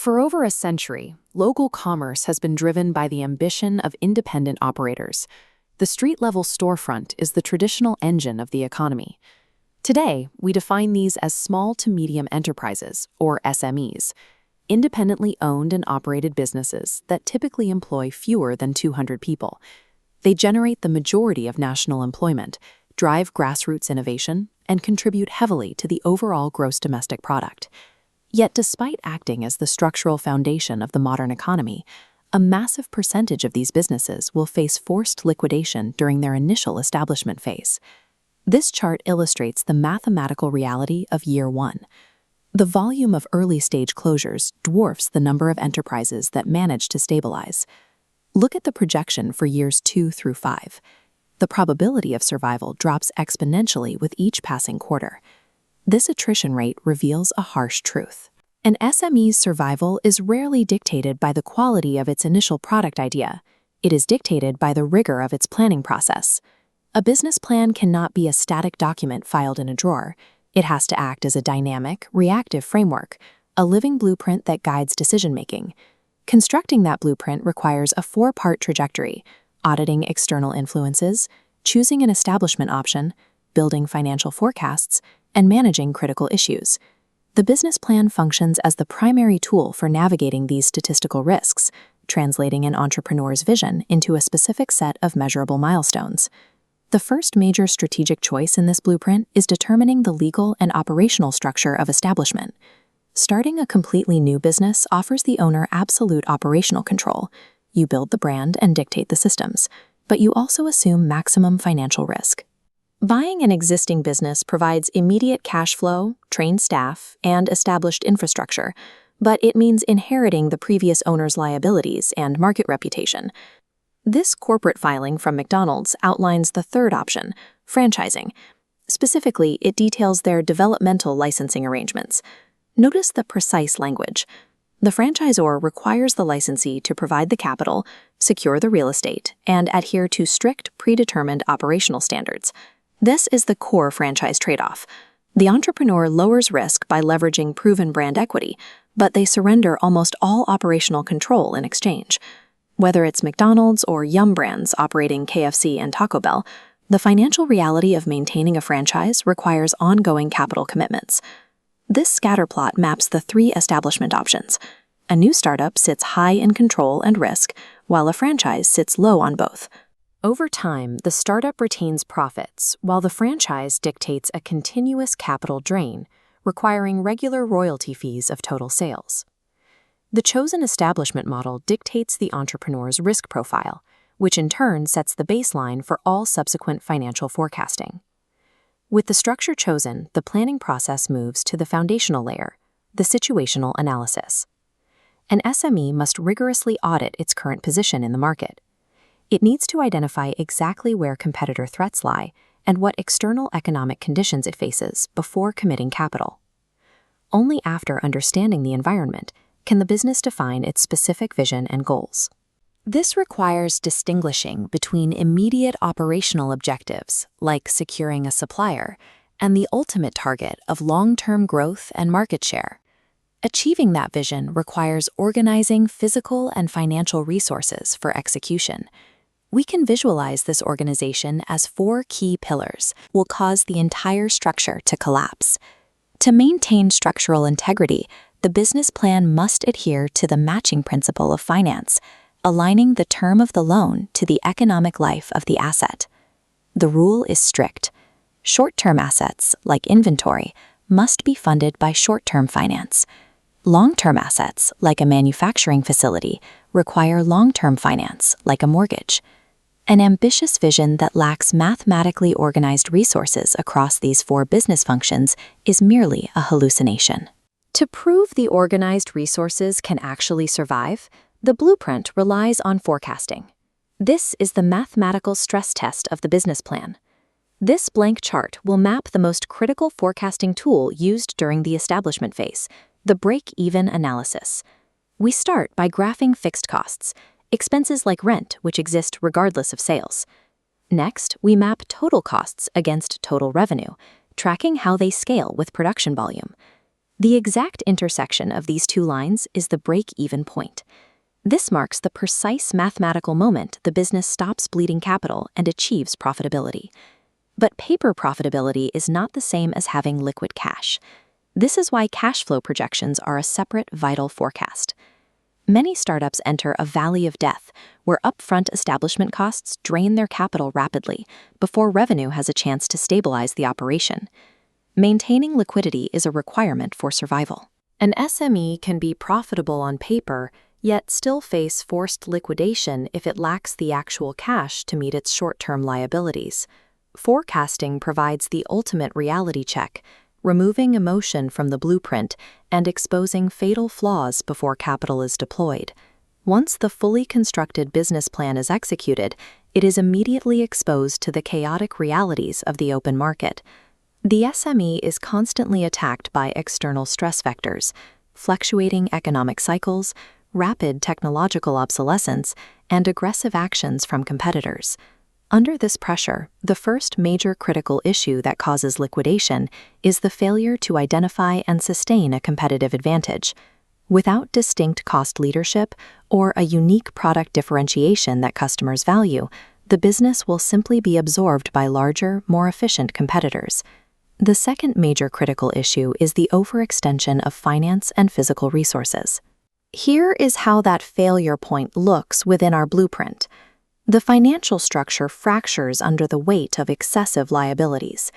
For over a century, local commerce has been driven by the ambition of independent operators. The street-level storefront is the traditional engine of the economy. Today, we define these as small to medium enterprises, or SMEs, independently owned and operated businesses that typically employ fewer than 200 people. They generate the majority of national employment, drive grassroots innovation, and contribute heavily to the overall gross domestic product. Yet despite acting as the structural foundation of the modern economy, a massive percentage of these businesses will face forced liquidation during their initial establishment phase. This chart illustrates the mathematical reality of year one. The volume of early-stage closures dwarfs the number of enterprises that manage to stabilize. Look at the projection for years 2 through 5. The probability of survival drops exponentially with each passing quarter. This attrition rate reveals a harsh truth. An SME's survival is rarely dictated by the quality of its initial product idea. It is dictated by the rigor of its planning process. A business plan cannot be a static document filed in a drawer. It has to act as a dynamic, reactive framework, a living blueprint that guides decision-making. Constructing that blueprint requires a 4-part trajectory: auditing external influences, choosing an establishment option, building financial forecasts, and managing critical issues. The business plan functions as the primary tool for navigating these statistical risks, translating an entrepreneur's vision into a specific set of measurable milestones. The first major strategic choice in this blueprint is determining the legal and operational structure of establishment. Starting a completely new business offers the owner absolute operational control. You build the brand and dictate the systems, but you also assume maximum financial risk. Buying an existing business provides immediate cash flow, trained staff, and established infrastructure, but it means inheriting the previous owner's liabilities and market reputation. This corporate filing from McDonald's outlines the third option, franchising. Specifically, it details their developmental licensing arrangements. Notice the precise language. The franchisor requires the licensee to provide the capital, secure the real estate, and adhere to strict, predetermined operational standards. This is the core franchise trade-off. The entrepreneur lowers risk by leveraging proven brand equity, but they surrender almost all operational control in exchange. Whether it's McDonald's or Yum Brands operating KFC and Taco Bell, the financial reality of maintaining a franchise requires ongoing capital commitments. This scatterplot maps the 3 establishment options. A new startup sits high in control and risk, while a franchise sits low on both. Over time, the startup retains profits, while the franchise dictates a continuous capital drain, requiring regular royalty fees of total sales. The chosen establishment model dictates the entrepreneur's risk profile, which in turn sets the baseline for all subsequent financial forecasting. With the structure chosen, the planning process moves to the foundational layer, the situational analysis. An SME must rigorously audit its current position in the market. It needs to identify exactly where competitor threats lie and what external economic conditions it faces before committing capital. Only after understanding the environment can the business define its specific vision and goals. This requires distinguishing between immediate operational objectives, like securing a supplier, and the ultimate target of long-term growth and market share. Achieving that vision requires organizing physical and financial resources for execution. We can visualize this organization as 4 key pillars will cause the entire structure to collapse. To maintain structural integrity, the business plan must adhere to the matching principle of finance, aligning the term of the loan to the economic life of the asset. The rule is strict. Short-term assets, like inventory, must be funded by short-term finance. Long-term assets, like a manufacturing facility, require long-term finance, like a mortgage. An ambitious vision that lacks mathematically organized resources across these 4 business functions is merely a hallucination. To prove the organized resources can actually survive, the blueprint relies on forecasting. This is the mathematical stress test of the business plan. This blank chart will map the most critical forecasting tool used during the establishment phase, the break-even analysis. We start by graphing fixed costs, expenses like rent, which exist regardless of sales. Next, we map total costs against total revenue, tracking how they scale with production volume. The exact intersection of these two lines is the break-even point. This marks the precise mathematical moment the business stops bleeding capital and achieves profitability. But paper profitability is not the same as having liquid cash. This is why cash flow projections are a separate, vital forecast. Many startups enter a valley of death, where upfront establishment costs drain their capital rapidly before revenue has a chance to stabilize the operation. Maintaining liquidity is a requirement for survival. An SME can be profitable on paper, yet still face forced liquidation if it lacks the actual cash to meet its short-term liabilities. Forecasting provides the ultimate reality check, removing emotion from the blueprint and exposing fatal flaws before capital is deployed. Once the fully constructed business plan is executed, it is immediately exposed to the chaotic realities of the open market. The SME is constantly attacked by external stress vectors, fluctuating economic cycles, rapid technological obsolescence, and aggressive actions from competitors. Under this pressure, the first major critical issue that causes liquidation is the failure to identify and sustain a competitive advantage. Without distinct cost leadership or a unique product differentiation that customers value, the business will simply be absorbed by larger, more efficient competitors. The second major critical issue is the overextension of finance and physical resources. Here is how that failure point looks within our blueprint. The financial structure fractures under the weight of excessive liabilities.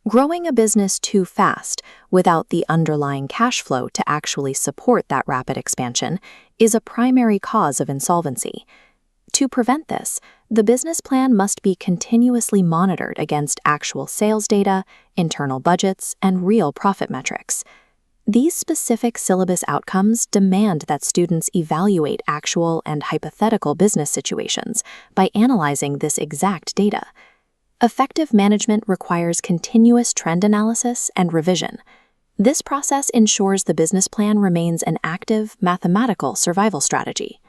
Growing a business too fast, without the underlying cash flow to actually support that rapid expansion, is a primary cause of insolvency. To prevent this, the business plan must be continuously monitored against actual sales data, internal budgets, and real profit metrics. These specific syllabus outcomes demand that students evaluate actual and hypothetical business situations by analyzing this exact data. Effective management requires continuous trend analysis and revision. This process ensures the business plan remains an active, mathematical survival strategy.